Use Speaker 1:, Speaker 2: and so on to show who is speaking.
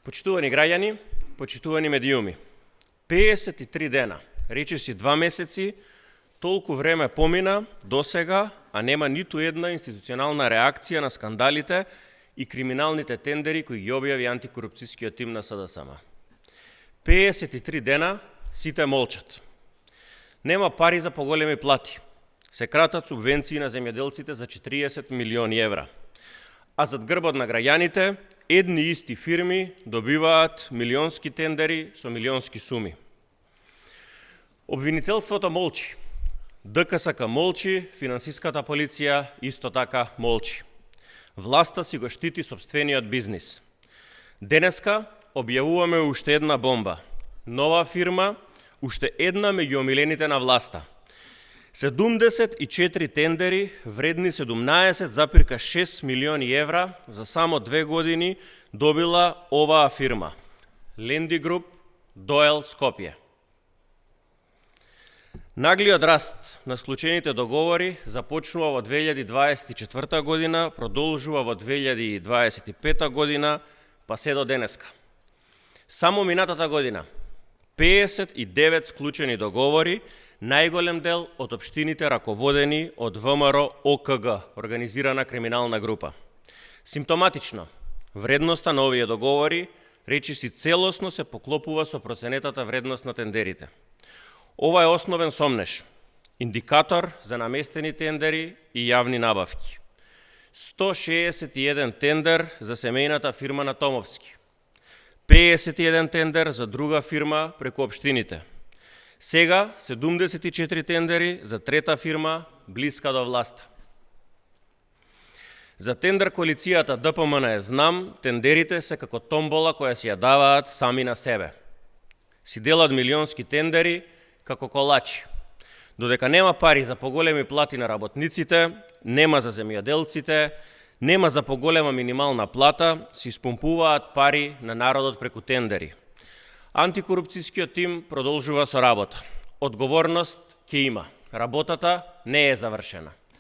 Speaker 1: Почитувани граѓани, почитувани медиуми, 53 дена, речиси 2 месеци, толку време помина до сега, а нема ниту една институционална реакција на скандалите и криминалните тендери кои ги објави антикорупцијскиот тим на СДСМ. 53 дена сите молчат. Нема пари за поголеми плати. Се кратат субвенции на земјоделците за 40 милиони евра. А зад грбот на граѓаните, едни исти фирми добиваат милионски тендери со милионски суми. Обвинителството молчи. ДКСК молчи, финансиската полиција исто така молчи. Власта си го штити сопствениот бизнис. Денеска објавуваме уште една бомба. Нова фирма, уште една меѓу омилените на власта. 74 тендери вредни 17,6 милиони евра за само 2 години добила оваа фирма. Ленди Груп, Доел, Скопје. Наглиот раст на склучените договори започнува во 2024 година, продолжува во 2025 година, па се до денеска. Само минатата година 59 склучени договори, најголем дел од општините раководени од ВМРО ОКГ, организирана криминална група. Симптоматично, вредноста на овие договори речиси целосно се поклопува со проценетата вредност на тендерите. Ова е основен сомнеш, индикатор за наместени тендери и јавни набавки. 161 тендер за семејната фирма на Томовски, 51 тендер за друга фирма преку општините. Сега 74 тендери за трета фирма блиска до власта. За тендер коалицијата ДПМН е знам, тендерите се како томбола која си ја даваат сами на себе. Си делат милионски тендери како колачи. Додека нема пари за поголеми плати на работниците, нема за земјоделците, нема за поголема минимална плата, си испумпуваат пари на народот преку тендери. Антикорупцијскиот тим продолжува со работа. Одговорност ќе има. Работата не е завршена.